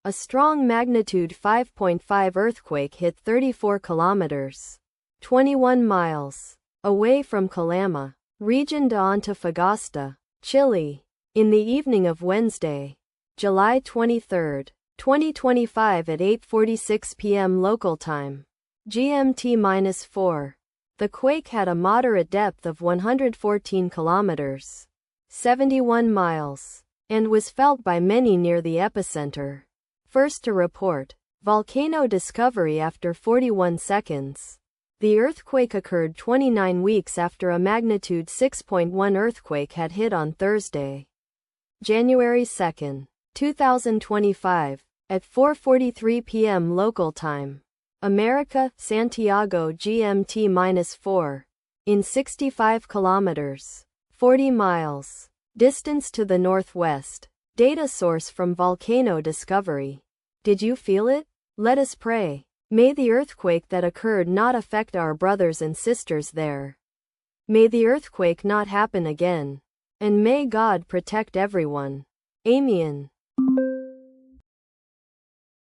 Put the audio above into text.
A strong magnitude 5.5 earthquake hit 34 kilometers, 21 miles, away from Calama, region de Antofagasta, Chile, in the evening of Wednesday, July 23, 2025 at 8:46 p.m. local time, GMT-4. The quake had a moderate depth of 114 kilometers, 71 miles, and was felt by many near the epicenter. First to report, volcano discovery after 41 seconds. The earthquake occurred 29 weeks after a magnitude 6.1 earthquake had hit on Thursday, January 2, 2025, at 4:43 p.m. local time. America, Santiago GMT-4, in 65 kilometers, 40 miles, distance to the northwest. Data source from volcano discovery. Did you feel it? Let us pray. May the earthquake that occurred not affect our brothers and sisters there. May the earthquake not happen again. And may God protect everyone. Amen.